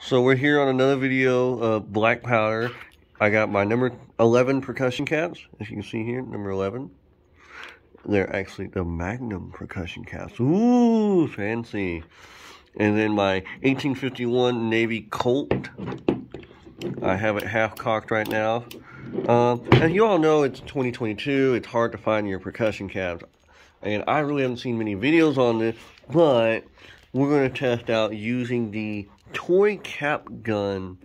So we're here on another video of black powder. I got my number 11 percussion caps, as you can see here, number 11. They're actually the Magnum percussion caps. Ooh, fancy. And then my 1851 Navy Colt. I have it half cocked right now. And you all know it's 2022. It's hard to find your percussion caps. And I really haven't seen many videos on this, but we're going to test out using the toy cap gun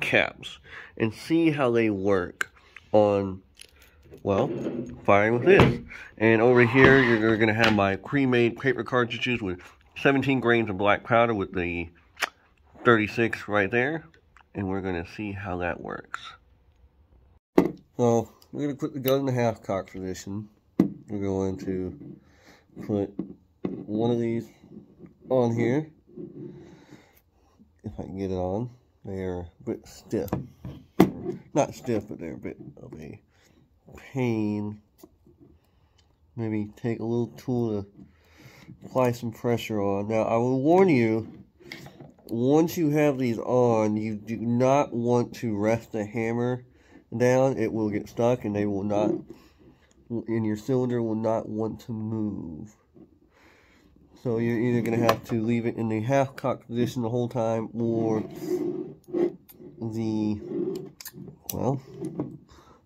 caps and see how they work on, well, firing with this. And over here, you're going to have my pre-made paper cartridges with 17 grains of black powder with the 36 right there. And we're going to see how that works. So, we're going to put the gun in the half cock position. We're going to put one of these on here. If I can get it on. They're a bit stiff. Not stiff, but they're a bit of a pain. Maybe take a little tool to apply some pressure on. Now, I will warn you, once you have these on, you do not want to rest the hammer down. It will get stuck and they will not, and your cylinder will not want to move. So you're either going to have to leave it in the half cock position the whole time, or the, well,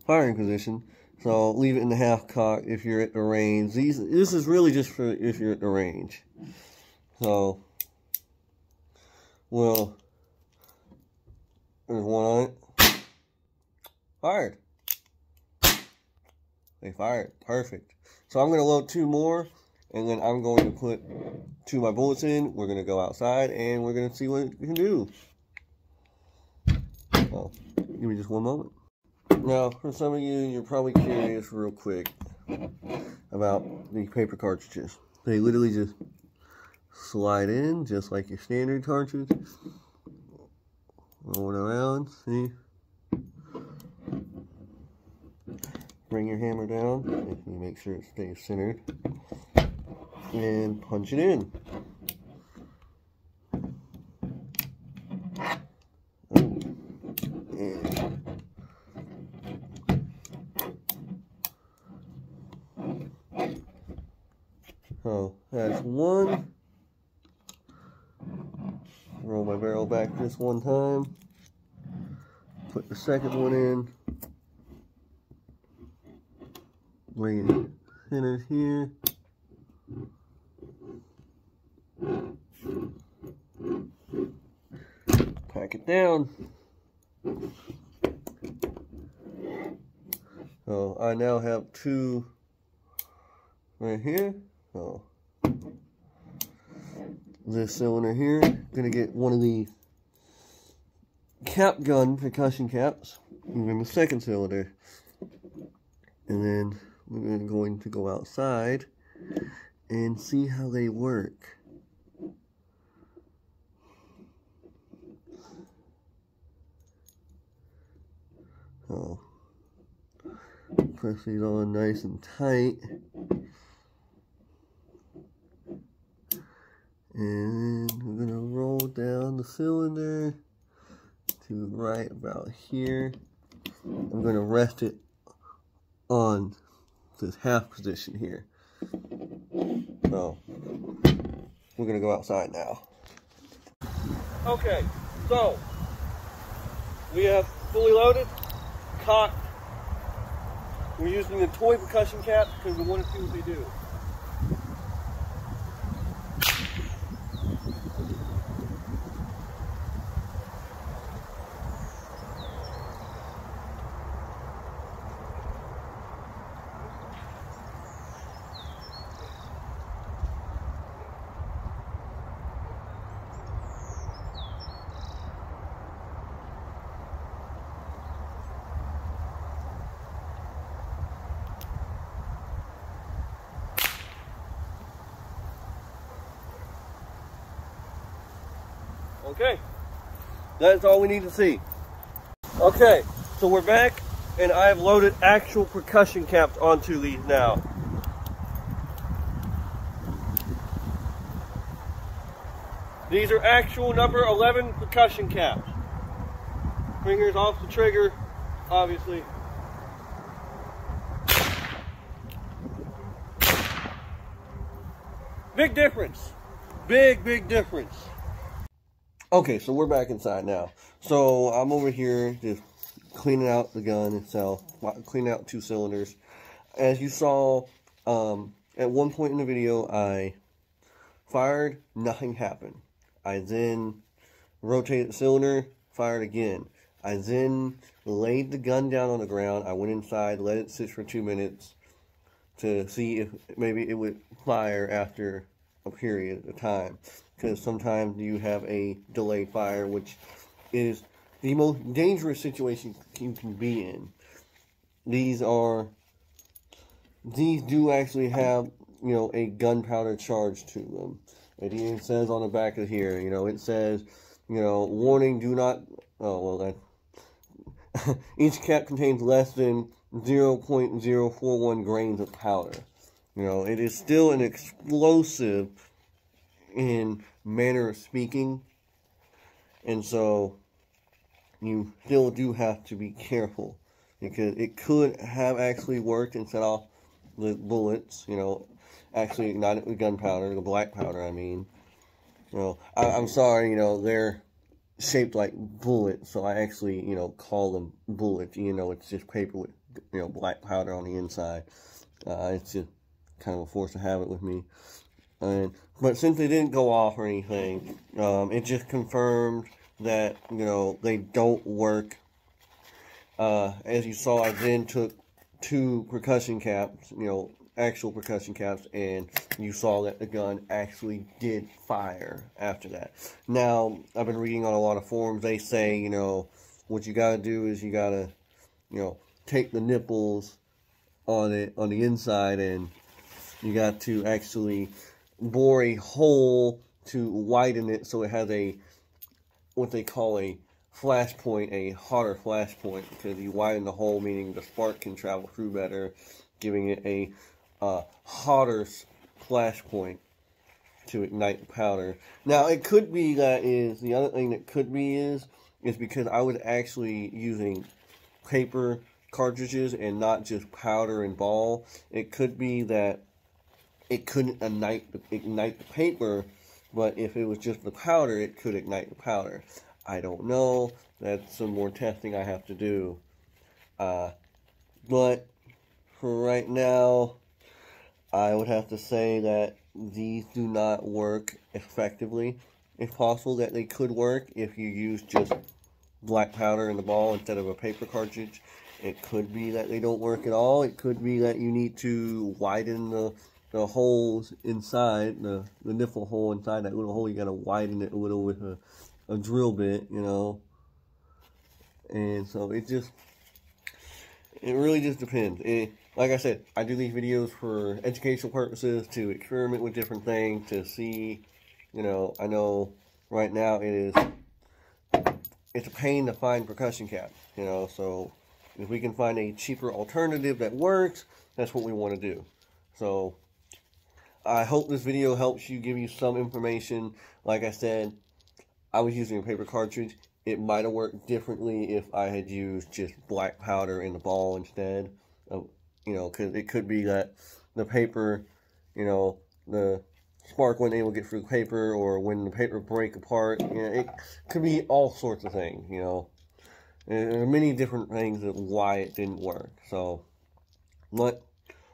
firing position. So leave it in the half cock if you're at the range. This is really just for if you're at the range. So, well, there's one on it. Fired. They fired. Perfect. So I'm going to load two more. And then I'm going to put two of my bullets in. We're going to go outside and we're going to see what we can do. Oh, give me just one moment. Now, for some of you, you're probably curious real quick about the paper cartridges. They literally just slide in just like your standard cartridge. Roll it around, see? Bring your hammer down if you make sure it stays centered. And punch it in. Oh. And so that's one. Roll my barrel back this one time. Put the second one in. Bring it centered here. Pack it down. So I now have two right here. So this cylinder here, gonna get one of the cap gun percussion caps, even the second cylinder, and then we're going to go outside and see how they work. So, press these on nice and tight. And we're going to roll down the cylinder to right about here. I'm going to rest it on this half position here. So, we're going to go outside now. Okay, so, we have fully loaded, cocked. We're using the toy percussion cap because we want to see what they do. Okay, that's all we need to see. Okay, so we're back, and I have loaded actual percussion caps onto these now. These are actual number 11 percussion caps. Fingers off the trigger, obviously. Big difference. Big difference. Okay, so we're back inside now. So I'm over here just cleaning out the gun itself, cleaning out 2 cylinders. As you saw, at one point in the video, I fired, nothing happened. I then rotated the cylinder, fired again. I then laid the gun down on the ground. I went inside, let it sit for 2 minutes to see if maybe it would fire after a period of time. Because sometimes you have a delayed fire, which is the most dangerous situation you can be in. These do actually have, you know, a gunpowder charge to them. It even says on the back of here, you know, it says, you know, warning, do not, oh, well, that, each cap contains less than 0.041 grains of powder. You know, it is still an explosive in manner of speaking, and so you still do have to be careful, because it could have actually worked and set off the bullets, you know, actually ignited with gunpowder, the black powder, I mean. You know, I'm sorry, you know, they're shaped like bullets, so I actually, you know, call them bullets, even though it's just paper with, you know, black powder on the inside. It's just kind of a force of habit with me. But since they didn't go off or anything, it just confirmed that, you know, they don't work. As you saw, I then took 2 percussion caps, you know, actual percussion caps, and you saw that the gun actually did fire after that. Now, I've been reading on a lot of forums. They say, you know, what you gotta do is you gotta, you know, take the nipples on it, on the inside, and you got to actually bore a hole to widen it so it has a, what they call a flash point, a hotter flash point, because you widen the hole, meaning the spark can travel through better, giving it a hotter flash point to ignite the powder. Now, it could be that is, the other thing that could be is because I was actually using paper cartridges and not just powder and ball. It could be that it couldn't ignite the paper, but if it was just the powder, it could ignite the powder. I don't know. That's some more testing I have to do. But for right now, I would have to say that these do not work effectively. It's possible that they could work if you use just black powder in the ball instead of a paper cartridge. It could be that they don't work at all. It could be that you need to widen the holes inside, the nipple hole inside that little hole. You got to widen it a little with a drill bit, you know. And so it really just depends. Like I said, I do these videos for educational purposes, to experiment with different things, to see, you know, I know right now it's a pain to find percussion caps, you know, so if we can find a cheaper alternative that works, that's what we want to do. So I hope this video helps you, give you some information. Like I said, I was using a paper cartridge. It might have worked differently if I had used just black powder in the ball instead. You know, because it could be that the paper, you know, the spark wasn't able to get through the paper, or when the paper break apart. You know, it could be all sorts of things, you know. And there are many different things of why it didn't work. So, but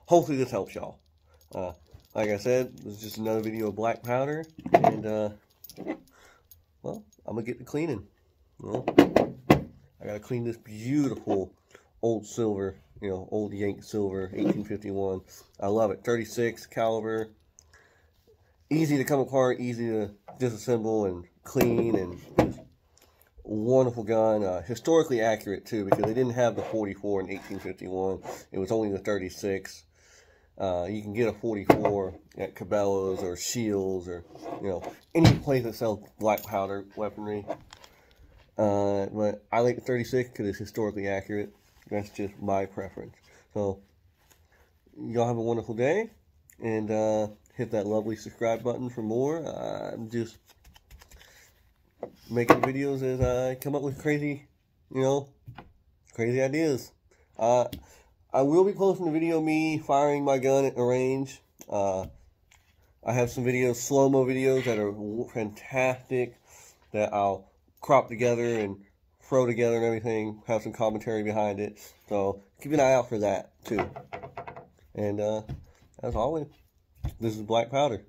hopefully this helps y'all. Like I said, this is just another video of black powder, and well, I'm gonna get to cleaning. Well, I gotta clean this beautiful old silver, you know, old Yank Silver, 1851. I love it. 36 caliber, easy to come apart, easy to disassemble and clean, and just wonderful gun. Historically accurate too, because they didn't have the 44 in 1851. It was only the 36. You can get a 44 at Cabela's or Shields, or, you know, any place that sells black powder weaponry. But I like the 36 because it's historically accurate. That's just my preference. So, y'all have a wonderful day, and hit that lovely subscribe button for more. I'm just making videos as I come up with crazy, crazy ideas. I will be posting a video of me firing my gun at a range. I have some videos, slow-mo videos that are fantastic that I'll crop together and throw together and everything, have some commentary behind it. So keep an eye out for that too. And as always, this is Black Powder.